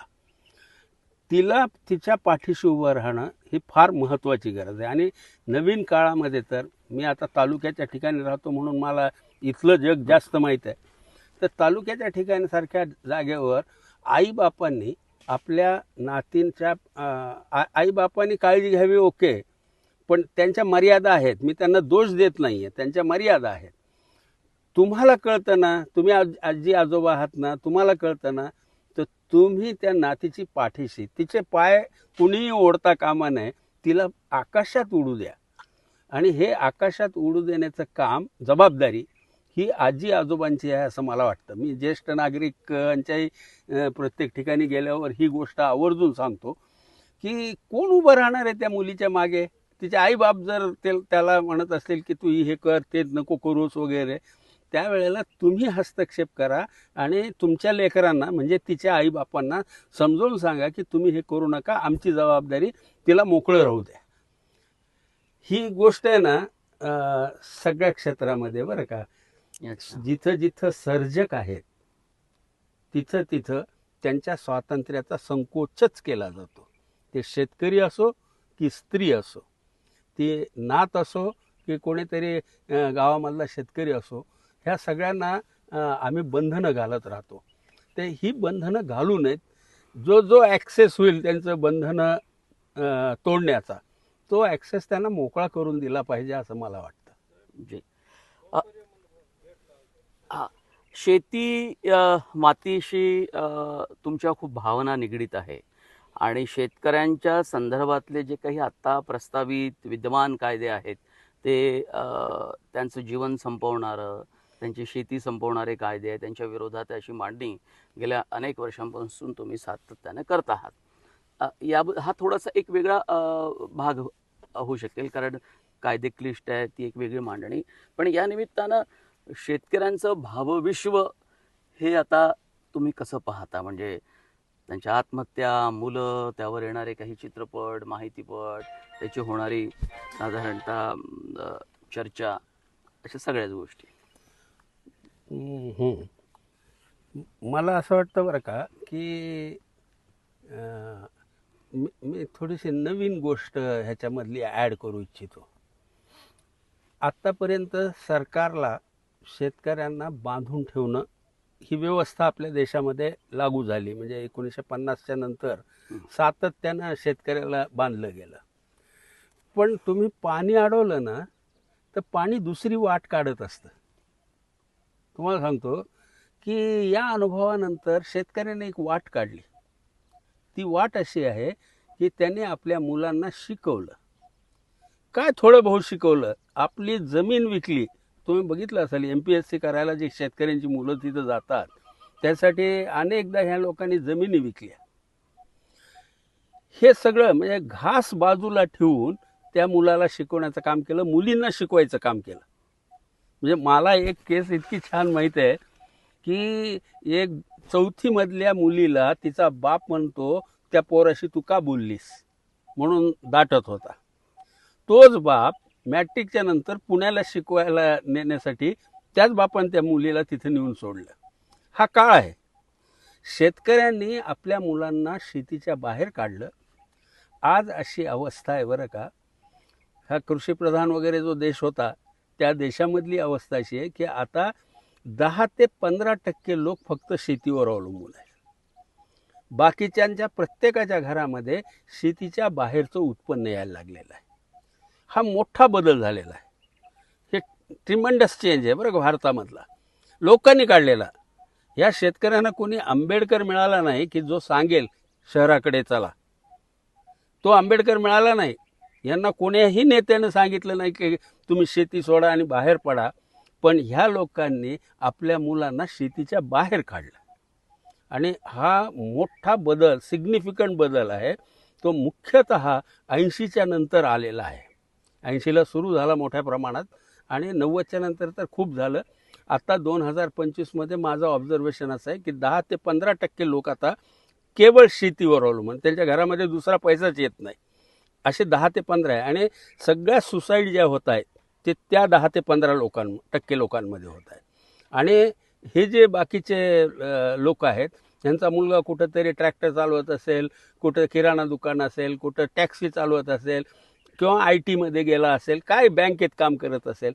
A: तिला तिच्या पाठीशी उभं राहणं ही फार महत्त्वाची गरज आहे. आणि नवीन काळामध्ये तर मी आता तालुक्याच्या ठिकाणी राहतो म्हणून मला इथलं जग जास्त माहीत आहे. तर तालुक्याच्या ठिकाणी सारख्या जागेवर आईबापांनी आपल्या नातींच्या आईबापांनी काळजी घ्यावी, ओके, पण त्यांच्या मर्यादा आहेत. मी त्यांना दोष देत नाही आहे, त्यांच्या मर्यादा आहेत. तुम्हाला कळतं ना, तुम्ही आजी आजोबा आहात ना, तुम्हाला कळतं ना, तर तुम्ही त्या नातीची पाठीशी, तिचे पाय कुणीही ओढता कामा नये, तिला आकाशात उडू द्या. आणि हे आकाशात उडू देण्याचं काम, जबाबदारी ही आजी आजोबांची आहे असं मला वाटतं. मी ज्येष्ठ नागरिकांच्याही प्रत्येक ठिकाणी गेल्यावर ही गोष्ट आवर्जून सांगतो की कोण उभं राहणार आहे त्या मुलीच्या मागे. तिचे आईबाप जर त्याला म्हणत असतील की तू हे कर, ते नको करूस वगैरे, त्यावेळेला तुम्ही हस्तक्षेप करा आणि तुमच्या लेकरांना म्हणजे तिच्या आईबापांना समजावून सांगा की तुम्ही हे करू नका, आमची जबाबदारी, तिला मोकळं राहू द्या. ही गोष्ट आहे ना सगळ्या क्षेत्रामध्ये, बरं का, जिथं जिथं सर्जक आहेत तिथं तिथं त्यांच्या स्वातंत्र्याचा संकोचच केला जातो. ते शेतकरी असो की स्त्री असो, ती नात असो की कोणीतरी गावामधला शेतकरी असो, ह्या सगळ्यांना आम्ही बंधनं घालत राहतो. ते ही बंधनं घालू नयेत. जो जो ॲक्सेस होईल त्यांचं बंधनं तोडण्याचा, तो ॲक्सेस त्यांना मोकळा करून दिला पाहिजे असं मला वाटतं.
B: शेती मातीशी तुमच्या खूप भावना निगडीत आहे आणि शेतकऱ्यांच्या संदर्भातले जे काही आत्ता प्रस्तावित विद्यमान कायदे आहेत ते त्यांचं जीवन संपवणारं, त्यांची शेती संपवणारे कायदे आहे त्यांच्या विरोधात अशी मांडणी गेल्या अनेक वर्षांपासून तुम्ही सातत्याने करत आहात. हा थोडासा एक वेगळा भाग होऊ शकेल, कारण कायदे क्लिष्ट आहे, ती एक वेगळी मांडणी. पण या निमित्तानं शेतकऱ्यांचं भावविश्व हे आता तुम्ही कसं पाहता? म्हणजे त्यांच्या आत्महत्या, मुलं, त्यावर येणारे काही चित्रपट, माहितीपट, त्याची होणारी साधारणतः चर्चा, अशा सगळ्याच गोष्टी.
A: मला असं वाटतं बरं का की मी थोडीशी नवीन गोष्ट ह्याच्यामधली ॲड करू इच्छितो. आत्तापर्यंत सरकारला शेतकऱ्यांना बांधून ठेवणं ही व्यवस्था आपल्या देशामध्ये लागू झाली. म्हणजे 1950च्या नंतर सातत्यानं शेतकऱ्याला बांधलं गेलं. पण तुम्ही पाणी अडवलं ना तर पाणी दुसरी वाट काढत असतं. तुम्हाला सांगतो की या अनुभवानंतर शेतकऱ्याने एक वाट काढली. ती वाट अशी आहे की त्याने आपल्या मुलांना शिकवलं. काय थोडं बहुत शिकवलं, आपली जमीन विकली. तुम्ही बघितलं असाल MPSC करायला जी शेतकऱ्यांची मुलं तिथं जातात त्यासाठी अनेकदा ह्या लोकांनी जमिनी विकल्या. हे सगळं म्हणजे घास बाजूला ठेवून त्या मुलाला शिकवण्याचं काम केलं, मुलींना शिकवायचं काम केलं. म्हणजे मला एक केस इतकी छान माहीत आहे की एक 4थी मधल्या मुलीला तिचा बाप म्हणतो त्या पोराशी तू का बोललीस म्हणून दाटत होता. तोच बाप मॅट्रिकच्या नंतर पुण्याला शिकवायला नेण्यासाठी त्याच बापाने त्या मुलीला तिथे नेऊन सोडलं. हा काळ आहे. शेतकऱ्यांनी आपल्या मुलांना शेतीच्या बाहेर काढलं. आज अशी अवस्था आहे बरं का. हा कृषीप्रधान वगैरे जो देश होता त्या देशामधली अवस्था अशी आहे की आता 10 ते 15% लोक फक्त शेतीवर अवलंबून आहेत. बाकीच्यांच्या प्रत्येकाच्या घरामध्ये शेतीच्या बाहेरचं उत्पन्न यायला लागलेलं आहे. हा मोठा बदल झालेला आहे. हे ट्रिमंडस चेंज आहे बरं का भारतामधला, लोकांनी काढलेला. या शेतकऱ्यांना कोणी आंबेडकर मिळाला नाही की जो सांगेल शहराकडे चला. तो आंबेडकर मिळाला नाही. यांना कोण्याही नेत्यानं सांगितलं नाही की तुम्ही शेती सोडा आणि बाहेर पडा. पण ह्या लोकांनी आपल्या मुलांना शेतीच्या बाहेर काढलं. आणि हा मोठा बदल, सिग्निफिकंट बदल आहे. तो मुख्यतः 80च्या नंतर आलेला आहे. 80ला सुरू झाला मोठ्या प्रमाणात आणि 90च्या नंतर तर खूप झालं. आता 2025मध्ये माझं ऑब्झर्वेशन असं आहे की 10 ते 15% लोक आता केवळ शेतीवर अवलंबून, त्यांच्या घरामध्ये दुसरा पैसाच येत नाही, असे 10 ते 15 आहे. आणि सगळ्या सुसाईड ज्या होत आहेत ते त्या 10 ते 15% लोकांमध्ये होत आहेत. आणि हे जे बाकीचे लोक आहेत त्यांचा मुलगा कुठंतरी ट्रॅक्टर चालवत असेल, कुठं किराणा दुकान असेल, कुठं टॅक्सी चालवत असेल किंवा IT मध्ये गेला असेल, काय बँकेत काम करत असेल,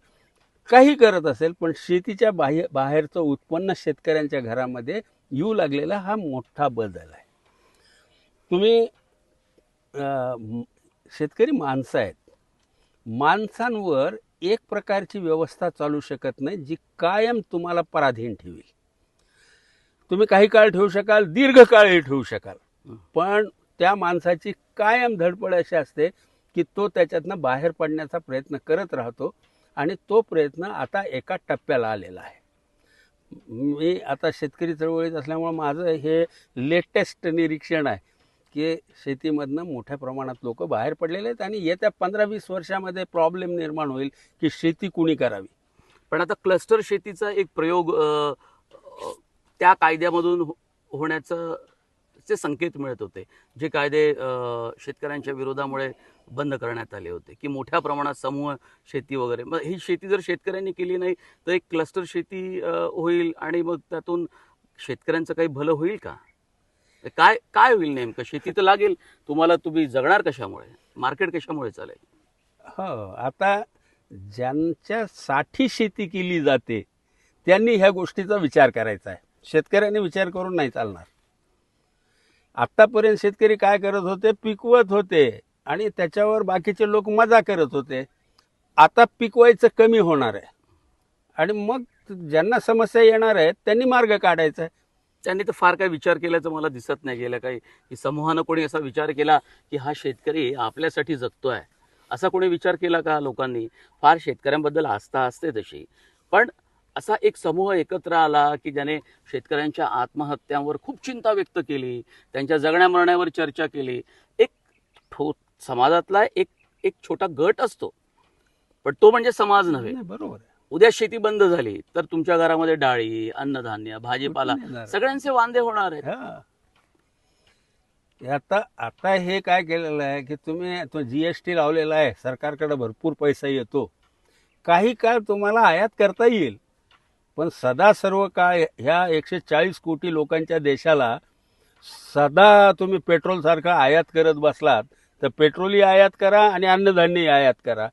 A: काही करत असेल, पण शेतीच्या बाहेरचं उत्पन्न शेतकऱ्यांच्या घरामध्ये येऊ लागलेला हा मोठा बदल आहे. तुम्ही शेतकरी माणसं आहेत. माणसांवर एक प्रकारची व्यवस्था चालू शकत नाही जी कायम तुम्हाला पराधीन ठेवेल. तुम्ही काही काळ ठेवू शकाल, दीर्घकाळही ठेवू शकाल, पण त्या माणसाची कायम धडपड अशी असते की तो त्याच्यातनं बाहेर पडण्याचा प्रयत्न करत राहतो. आणि तो प्रयत्न आता एका टप्प्याला आलेला आहे. मी आता शेतकरी चळवळीत असल्यामुळे माझं हे लेटेस्ट निरीक्षण आहे की शेतीमधनं मोठ्या प्रमाणात लोक बाहेर पडलेले आहेत. आणि येत्या 15-20 वर्षामध्ये प्रॉब्लेम निर्माण होईल की शेती कुणी करावी.
B: पण आता क्लस्टर शेतीचा एक प्रयोग त्या कायद्यामधून होण्याचं चे संकेत मिळत होते. जे कायदे शेतकऱ्यांच्या विरोधामुळे बंद करण्यात आले होते की मोठ्या प्रमाणात समूह शेती वगैरे. मग ही शेती जर शेतकऱ्यांनी केली नाही तर एक क्लस्टर शेती होईल आणि मग त्यातून शेतकऱ्यांचं काही भलं होईल का? काय काय होईल नेमकं? शेती तर लागेल तुम्हाला, तुम्ही जगणार कशामुळे? मार्केट कशामुळे चालेल?
A: हो, आता ज्यांच्यासाठी शेती केली जाते त्यांनी ह्या गोष्टीचा विचार करायचा आहे. शेतकऱ्यांनी विचार करून नाही चालणार. आत्तापर्यंत शेतकरी काय करत होते, पिकवत होते आणि त्याच्यावर बाकीचे लोक मजा करत होते. आता पिकवायचं कमी होणार आहे आणि मग ज्यांना समस्या येणार आहेत त्यांनी मार्ग काढायचा आहे.
B: त्यांनी तर फार काही विचार केल्याचं मला दिसत नाही गेलं काही, की समूहानं कोणी असा विचार केला की हा शेतकरी आपल्यासाठी जगतोय, असा कोणी विचार केला का लोकांनी? फार शेतकऱ्यांबद्दल आस्था असते तशी, पण असा एक समूह एकत्र आला की ज्याने शेतकऱ्यांच्या आत्महत्यांवर खूप चिंता व्यक्त केली, त्यांच्या जगण्या मरण्यावर चर्चा केली. एक समाजातला एक एक छोटा गट असतो, पण तो म्हणजे समाज नव्हे.
A: नाही, बरोबर आहे.
B: उद्या शेती बंद झाली तर तुमच्या घरामध्ये डाळी, अन्नधान्य, भाजीपाला
A: कुठून येणार?
B: सगळ्यांचे वांदे होणार आहेत.
A: हा. आता आता हे काय केलेलं आहे की तुम्ही जीएसटी लावलेला आहे, सरकारकडे भरपूर पैसा येतो, काही काळ तुम्हाला आयात करता येईल, पण सदा सर्व काळ ह्या 140 कोटी लोकांच्या देशाला सदा तुम्ही पेट्रोल सारखं आयात करत बसलात तर पेट्रोलही आयात करा आणि अन्नधान्यही आयात करा,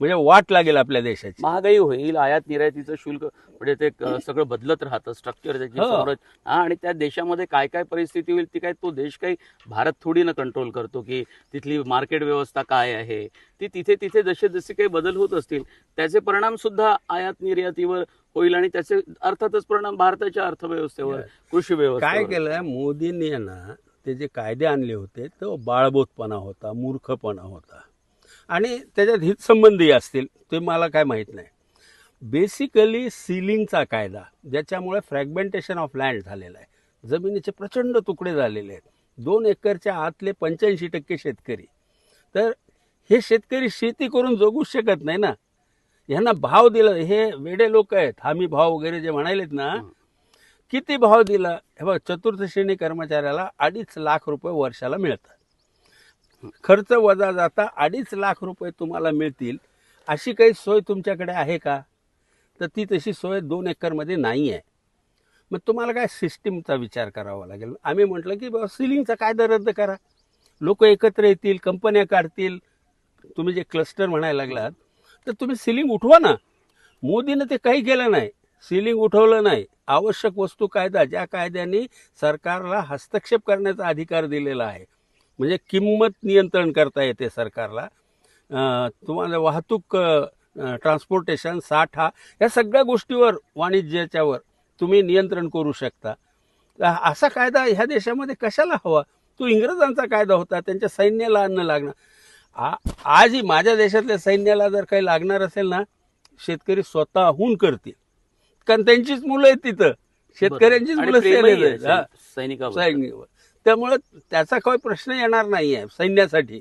A: म्हणजे वाट लागेल आपल्या देशाची.
B: महागाई होईल, आयात निर्यातीचं शुल्क म्हणजे ते सगळं बदलत राहतं, स्ट्रक्चर त्याची
A: हो.
B: संरचना. आणि त्या देशामध्ये काय काय परिस्थिती होईल ती काय तो देश काही भारत थोडी ना कंट्रोल करतो की तिथली मार्केट व्यवस्था काय आहे. ती तिथे तिथे जसे जसे काही बदल होत असतील त्याचे परिणाम सुद्धा आयात निर्यातीवर होईल आणि त्याचे अर्थातच परिणाम भारताच्या अर्थव्यवस्थेवर, कृषी
A: काय
B: व्यवस्थेवर.
A: केलं मोदींनी ना, ते जे कायदे आणले होते तो बाळबोधपणा होता, मूर्खपणा होता आणि त्याच्यात हितसंबंधी असतील ते मला काय माहीत नाही. बेसिकली सीलिंगचा कायदा, ज्याच्यामुळे फ्रॅगमेंटेशन ऑफ लँड झालेलं आहे, जमिनीचे प्रचंड तुकडे झालेले आहेत. 2 एकरच्या आतले 85% शेतकरी, तर हे शेतकरी शेती करून जगू शकत नाही ना. ह्यांना भाव दिला, हे वेडे लोक आहेत, हमी भाव वगैरे जे म्हणालेत ना, किती भाव दिला? हे बघ, चतुर्थ श्रेणी कर्मचाऱ्याला 2.5 लाख रुपये वर्षाला मिळतात. खर्च वजा जाता 2.5 लाख रुपये तुम्हाला मिळतील अशी काही सोय तुमच्याकडे आहे का? तर ती तशी सोय 2 एकरमध्ये नाही आहे. मग तुम्हाला काय सिस्टीमचा विचार करावा लागेल. आम्ही म्हटलं की बाबा सिलिंगचा कायदा रद्द करा, लोक एकत्र येतील, कंपन्या काढतील. तुम्ही जे क्लस्टर म्हणायला लागलात तर तुम्ही सिलिंग उठवा ना. मोदीनं ते काही केलं नाही, सिलिंग उठवलं नाही. आवश्यक वस्तू कायदा, ज्या कायद्याने सरकारला हस्तक्षेप करण्याचा अधिकार दिलेला आहे, म्हणजे किंमत नियंत्रण करता येते सरकारला, तुम्हाला वाहतूक, ट्रान्सपोर्टेशन, साठा, या सगळ्या गोष्टीवर, वाणिज्याच्यावर तुम्ही नियंत्रण करू शकता. असा कायदा ह्या देशामध्ये कशाला हवा? तो इंग्रजांचा कायदा होता, त्यांच्या सैन्याला अन्न लागणार. आजही माझ्या देशातल्या सैन्याला जर काही लागणार असेल ना, शेतकरी स्वतःहून करतील, कारण त्यांचीच मुलं आहेत तिथं, शेतकऱ्यांचीच
B: आणि
A: मुलं
B: प्रेमही आहे
A: सेनेत आहेत.
B: सैनिकावर.
A: सैनिकावर. त्यामुळं त्याचा काही प्रश्न येणार नाही आहे सैन्यासाठी.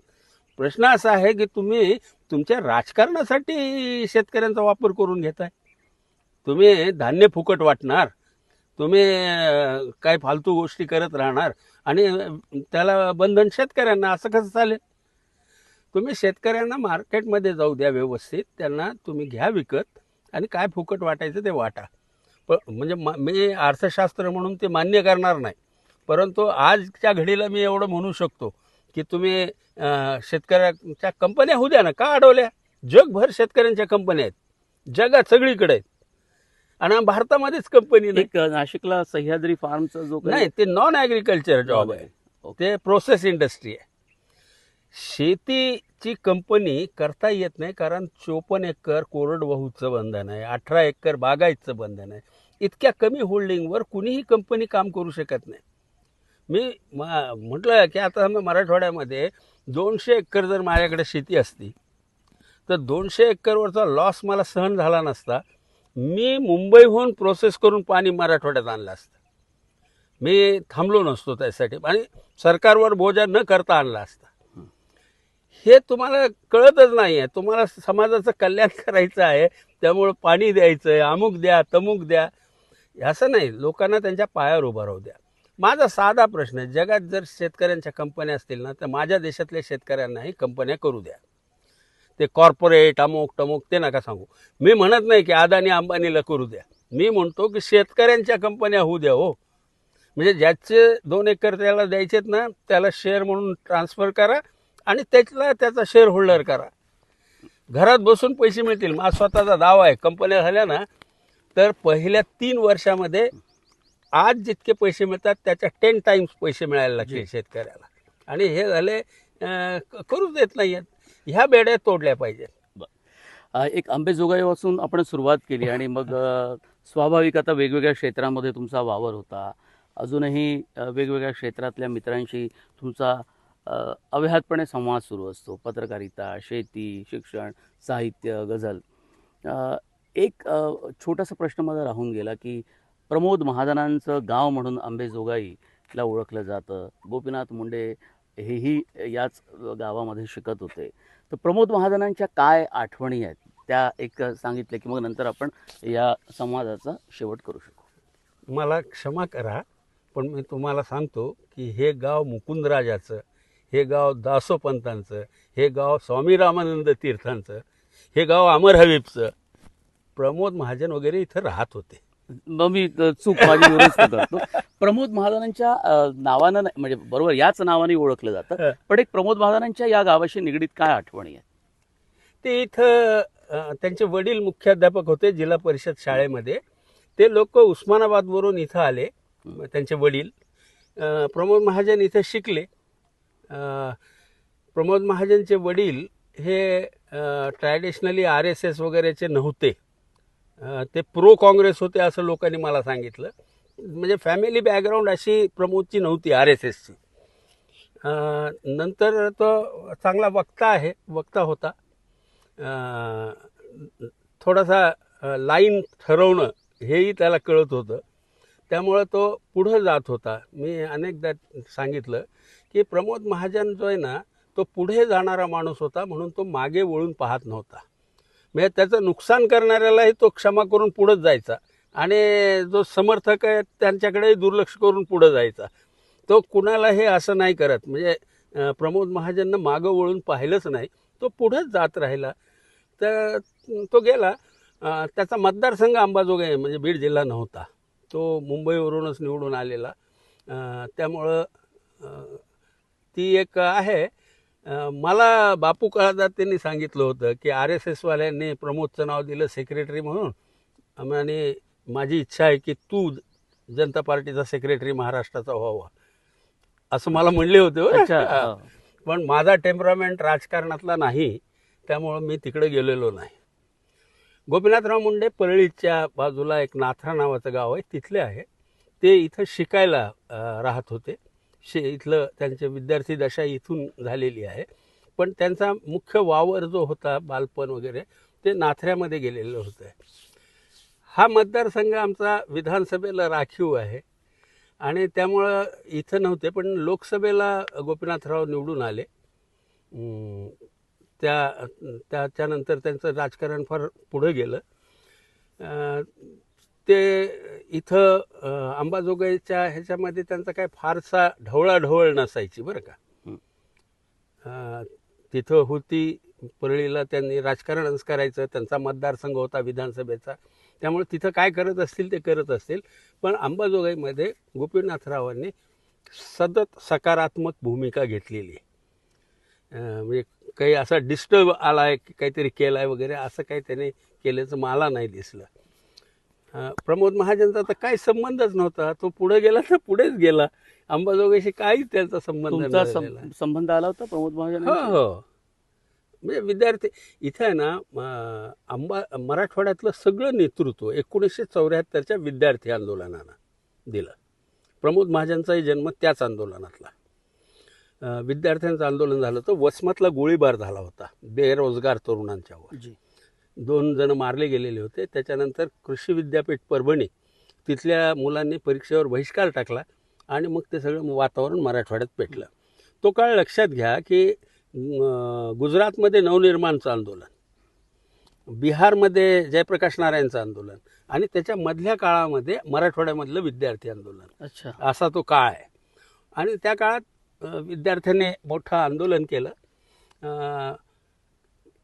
A: प्रश्न असा आहे की तुम्ही तुमच्या राजकारणासाठी शेतकऱ्यांचा वापर करून घेताय. तुम्ही धान्य फुकट वाटणार, तुम्ही काय फालतू गोष्टी करत राहणार आणि त्याला बंधन शेतकऱ्यांना, असं कसं चालेल? तुम्ही शेतकऱ्यांना मार्केटमध्ये जाऊ द्या व्यवस्थित, त्यांना तुम्ही घ्या विकत आणि काय फुकट वाटायचं ते वाटा. पण म्हणजे मी अर्थशास्त्र म्हणून ते मान्य करणार नाही, परंतु आजच्या घडीला मी एवढं म्हणू शकतो की तुम्ही शेतकऱ्यांच्या कंपन्या होऊ द्या ना. का अडवल्या? जगभर शेतकऱ्यांच्या कंपन्या आहेत, जगात सगळीकडे आहेत, आणि भारतामध्येच कंपनी नाही.
B: एक नाशिकला सह्याद्री फार्मचा जो काही
A: नाही, ते नॉन ॲग्रिकल्चर जॉब आहे, ते प्रोसेस इंडस्ट्री आहे. शेतीची कंपनी करता येत नाही, कारण 54 एकर कोरडवाहूचं बंधन आहे, 18 एकर बागायतचं बंधन आहे. इतक्या कमी होल्डिंगवर कुणीही कंपनी काम करू शकत नाही. मी म्हटलं की आता मराठवाड्यामध्ये 200 एकर जर माझ्याकडे शेती असती तर 200 एकरवरचा लॉस मला सहन झाला नसता. मी मुंबईहून प्रोसेस करून पाणी मराठवाड्यात आणलं असतं, मी थांबलो नसतो त्यासाठी, आणि सरकारवर बोजा न करता आणला असता. हे तुम्हाला कळतच नाही आहे. तुम्हाला समाजाचं कल्याण करायचं आहे, त्यामुळं पाणी द्यायचं आहे, अमुक द्या तमुक द्या, असं नाही. लोकांना त्यांच्या पायावर उभं राहू द्या. माझा साधा प्रश्न आहे, जगात जर शेतकऱ्यांच्या कंपन्या असतील ना, तर माझ्या देशातल्या शेतकऱ्यांनाही कंपन्या करू द्या. ते कॉर्पोरेट अमुक टमुक ते नका सांगू. मी म्हणत नाही की अदानी अंबानीला करू द्या, मी म्हणतो की शेतकऱ्यांच्या कंपन्या होऊ द्या हो. म्हणजे ज्याचे 2 एकर त्याला द्यायचेत ना, त्याला शेअर म्हणून ट्रान्सफर करा आणि त्याचा शेअर होल्डर करा. घरात बसून पैसे मिळतील. माझा स्वतःचा दावा आहे, कंपन्या झाल्या ना तर पहिल्या 3 वर्षामध्ये आज जितके पैसे मिळतात त्याच्या 10 टाइम्स पैसे मिळायला लागतील शेतकऱ्याला. आणि हे झाले करूच देत नाही आहेत. ह्या बेड्या तोडल्या पाहिजेत.
B: एक अंबेजोगाईपासून आपण सुरुवात केली आणि मग स्वाभाविक आता वेगवेगळ्या क्षेत्रामध्ये तुमचा वावर होता. अजूनही वेगवेगळ्या क्षेत्रातल्या मित्रांशी तुमचा अव्याहतपणे संवाद सुरू असतो. पत्रकारिता, शेती, शिक्षण, साहित्य, गझल. एक छोटासा प्रश्न माझा राहून गेला की प्रमोद महाजनांचं गाव म्हणून अंबेजोगाईला ओळखलं जातं. गोपीनाथ मुंडे हेही याच गावामध्ये शिकत होते. तर प्रमोद महाजनांच्या काय आठवणी आहेत त्या एक सांगितले की मग नंतर आपण या संवादाचा शेवट करू शकू.
A: मला क्षमा करा, पण मी तुम्हाला सांगतो की हे गाव मुकुंदराजाचं, हे गाव दासोपंतांचं, हे गाव स्वामी रामानंद तीर्थांचं, हे गाव अमर हबीबचं, प्रमोद महाजन वगैरे इथं राहत होते.
B: मग मी चूक माझी दुरुस्त करतो. प्रमोद महाजनांच्या नावानं नाही, म्हणजे बरोबर याच नावाने ओळखलं जातं, पण एक प्रमोद महाजनांच्या या गावाशी निगडीत काय आठवणी आहेत?
A: ते इथं त्यांचे वडील मुख्याध्यापक होते जिल्हा परिषद शाळेमध्ये. ते लोक उस्मानाबादवरून इथं आले, त्यांचे वडील. प्रमोद महाजन इथं शिकले. प्रमोद महाजनचे वडील हे ट्रॅडिशनली RSS वगैरेचे नव्हते, ते प्रो काँग्रेस होते असं लोकांनी मला सांगितलं. म्हणजे फॅमिली बॅकग्राऊंड अशी प्रमोदची नव्हती RSSची. नंतर तो चांगला वक्ता होता. थोडासा लाईन ठरवणं हेही त्याला कळत होतं, त्यामुळं तो पुढं जात होता. मी अनेकदा सांगितलं की प्रमोद महाजन जो आहे ना, तो पुढे जाणारा माणूस होता, म्हणून तो मागे वळून पाहत नव्हता. म्हणजे त्याचं नुकसान करणाऱ्यालाही तो क्षमा करून पुढंच जायचा आणि जो समर्थक आहे त्यांच्याकडेही दुर्लक्ष करून पुढं जायचा. तो कुणालाही असं नाही करत. म्हणजे प्रमोद महाजननं मागं वळून पाहिलंच नाही, तो पुढंच जात राहिला. तर तो गेला. त्याचा मतदारसंघ अंबाजोगाई म्हणजे बीड जिल्हा नव्हता, तो मुंबईवरूनच निवडून आलेला. त्यामुळं ती एक आहे. मला बापू काळात त्यांनी सांगितलं होतं की RSSवाल्यांनी प्रमोदचं नाव दिलं सेक्रेटरी म्हणून, आणि माझी इच्छा आहे की तू जनता पार्टीचा सेक्रेटरी महाराष्ट्राचा व्हावा, असं मला म्हणले होते.
B: अच्छा.
A: पण माझा टेम्परामेंट राजकारणातला नाही, त्यामुळं मी तिकडे गेलेलो नाही. गोपीनाथराव मुंडे परळीच्या बाजूला एक नाथरा नावाचं गाव आहे, तिथले आहे. ते इथं शिकायला राहत होते. इथलं त्यांचे विद्यार्थी दशा इथून झालेली आहे. पण त्यांचा मुख्य वावर जो होता, बालपण वगैरे, ते नाथऱ्यामध्ये गेलेलं होतं. हा मतदारसंघ आमचा विधानसभेला राखीव आहे आणि त्यामुळं इथं नव्हते, पण लोकसभेला गोपीनाथराव निवडून आले. त्याच्यानंतर त्यांचं राजकारण फार पुढं गेलं. ते इथं अंबाजोगाईच्या ह्याच्यामध्ये त्यांचा काय फारसा ढवळाढवळ नसायची बरं का. तिथं होती परळीला त्यांनी राजकारणच करायचं, त्यांचा मतदारसंघ होता विधानसभेचा, त्यामुळे तिथं काय करत असतील ते करत असतील. पण अंबाजोगाईमध्ये गोपीनाथरावांनी सतत सकारात्मक भूमिका घेतलेली. म्हणजे काही असा डिस्टर्ब आला आहे की काहीतरी केलं आहे वगैरे असं काही त्याने केल्याचं मला नाही दिसलं. प्रमोद महाजनचा तर काही संबंधच नव्हता. तो पुढे गेला तर पुढेच गेला, अंबाजोगाईशी काहीच त्यांचा संबंध नव्हता.
B: संबंध आला होता प्रमोद महाजन?
A: हो. म्हणजे विद्यार्थी इथं आहे ना, मराठवाड्यातलं सगळं नेतृत्व 1974च्या विद्यार्थी आंदोलनानं दिलं. प्रमोद महाजनचाही जन्म त्याच आंदोलनातला. विद्यार्थ्यांचं आंदोलन झालं होतं. वसमतला गोळीबार झाला होता बेरोजगार तरुणांच्यावर. 2 जण मारले गेलेले होते. त्याच्यानंतर कृषी विद्यापीठ परभणी, तिथल्या मुलांनी परीक्षेवर बहिष्कार टाकला आणि मग ते सगळं वातावरण मराठवाड्यात पेटलं. तो काळ लक्षात घ्या की गुजरातमध्ये नवनिर्माणचं आंदोलन, बिहारमध्ये जयप्रकाश नारायणचं आंदोलन आणि त्याच्या मधल्या काळामध्ये मराठवाड्यामधलं विद्यार्थी आंदोलन.
B: अच्छा.
A: असा तो काळ आहे. आणि त्या काळात विद्यार्थ्यांनी मोठं आंदोलन केलं.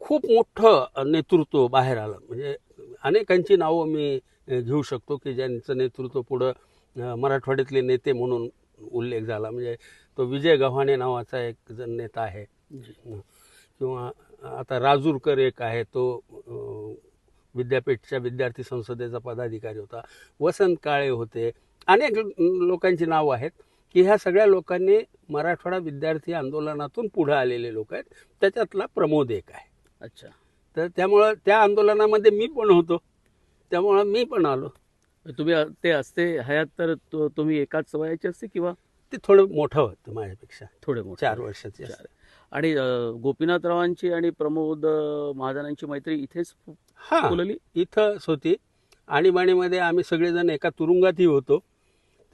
A: खूप मोठं नेतृत्व बाहेर आलं. म्हणजे अनेकांची नावं मी घेऊ शकतो की ज्यांचं नेतृत्व पुढं मराठवाड्यातले नेते म्हणून उल्लेख झाला. म्हणजे तो विजय गव्हाणे नावाचा एक जण नेता आहे, किंवा आता राजूरकर एक आहे, तो विद्यापीठच्या विद्यार्थी संसदेचा पदाधिकारी होता. वसंत काळे होते. अनेक लोकांची नावं आहेत की ह्या सगळ्या लोकांनी मराठवाडा विद्यार्थी आंदोलनातून पुढे आलेले लोक आहेत. त्याच्यातला प्रमोद एक आहे.
B: अच्छा.
A: तर त्यामुळं त्या आंदोलनामध्ये मी पण होतो, त्यामुळं मी पण आलो.
B: तुम्ही ते असते हयात तर तुम्ही एकाच वयाचे असते किंवा
A: ते थोडं मोठं होतं माझ्यापेक्षा,
B: थोडे मोठे?
A: 4 वर्षाचे.
B: आणि गोपीनाथरावांची आणि प्रमोद महाजनांची मैत्री इथेच
A: हां,
B: फुलली.
A: इथंच होती. आणीबाणीमध्ये आम्ही सगळेजण एका तुरुंगातही होतो.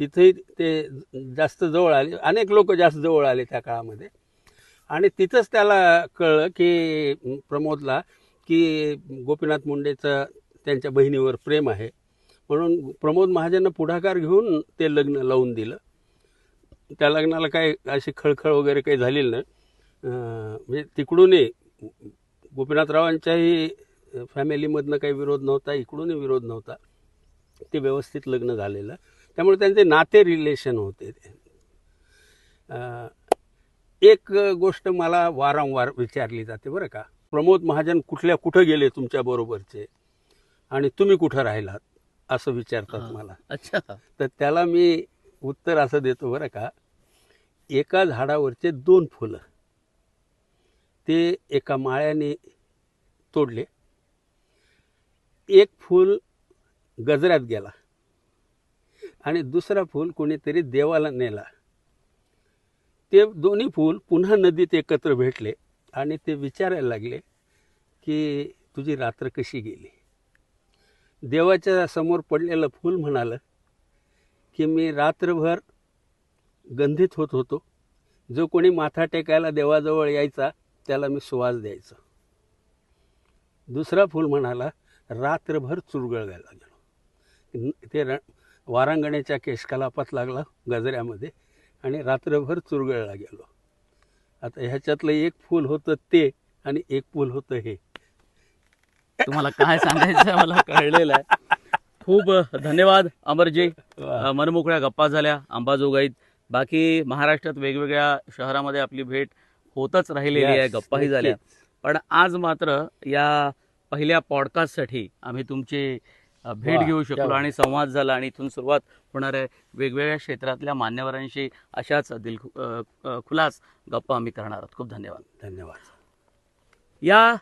A: तिथेही ते जास्त जवळ आले, अनेक लोक जास्त जवळ आले त्या काळामध्ये. आणि तिथंच त्याला कळलं की प्रमोदला की गोपीनाथ मुंडेचं त्यांच्या बहिणीवर प्रेम आहे. म्हणून प्रमोद महाजननं पुढाकार घेऊन ते लग्न लावून दिलं. त्या लग्नाला काही अशी खळखळ वगैरे काही झालेली नाही. म्हणजे तिकडूनही गोपीनाथरावांच्याही फॅमिलीमधनं काही विरोध नव्हता, इकडूनही विरोध नव्हता. ते व्यवस्थित लग्न झालेलं, त्यामुळे त्यांचे नाते रिलेशन होते. एक गोष्ट मला वारंवार विचारली जाते बरं का, प्रमोद महाजन कुठं गेले तुमच्या बरोबरचे आणि तुम्ही कुठं राहिलात, असं विचारतात मला.
B: अच्छा.
A: तर त्याला मी उत्तर असं देतो बरं का, एका झाडावरचे 2 फुलं ते एका माळ्याने तोडले. एक फूल गजऱ्यात गेला आणि दुसरा फूल कोणीतरी देवाला नेला. ते दोन्ही फूल पुन्हा नदीत एकत्र भेटले आणि ते विचारायला लागले की तुझी रात्र कशी गेली. देवाच्या समोर पडलेलं फूल म्हणालं की मी रात्रभर गंधित होत होतो. जो कोणी माथा टेकायला देवाजवळ यायचा त्याला मी सुवास द्यायचो. दुसरा फूल म्हणाला रात्रभर चुरगळायला गेलो. ते वारांगणेच्या केशकलापात लागला गजऱ्यामध्ये आणि रात्रभर चुरगळला गेलो. आता ह्याच्यातलं एक फूल होतं ते आणि एक फूल होतं हे.
B: तुम्हाला काय सांगायचं मला कळलेलं आहे. खूप धन्यवाद अमरजी. मनमोकळ्या गप्पा झाल्या अंबाजोगाईत. बाकी महाराष्ट्रात वेगवेगळ्या शहरामध्ये आपली भेट होतच राहिलेली आहे, गप्पाही झाल्या. पण आज मात्र या पहिल्या पॉडकास्टसाठी आम्ही तुमची भेट घेऊ शकलो आणि संवाद झाला आणि इथून सुरुवात होणार आहे वेगवेगळ्या क्षेत्रातल्या मान्यवरांशी अशाच खुलास गप्पा आम्ही करणार आहोत. खूप धन्यवाद.
A: धन्यवाद.
B: या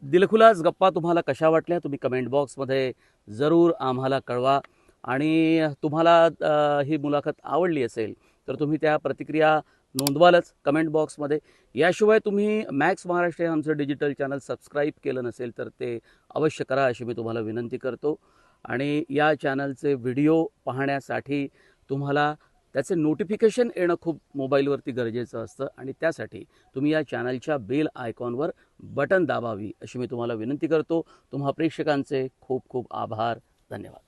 B: दिलखुलास गप्पा तुम्हाला कशा वाटल्या तुम्ही कमेंट बॉक्समध्ये जरूर आम्हाला कळवा. आणि तुम्हाला ही मुलाखत आवडली असेल तर तुम्ही त्या प्रतिक्रिया नोंदवालच कमेंट बॉक्समध्ये. याशिवाय तुम्ही मॅक्स महाराष्ट्र हे आमचं डिजिटल चॅनल सबस्क्राईब केलं नसेल तर ते अवश्य करा अशी मी तुम्हाला विनंती करतो. आणि या चॅनलचे व्हिडिओ पाहण्यासाठी तुम्हाला त्याचे नोटिफिकेशन येणं खूप मोबाईलवरती गरजेचं असतं आणि त्यासाठी तुम्ही या चॅनलच्या बेल आयकॉनवर बटन दाबावी अशी मी तुम्हाला विनंती करतो. तुम्हा प्रेक्षकांचे खूप खूप आभार. धन्यवाद.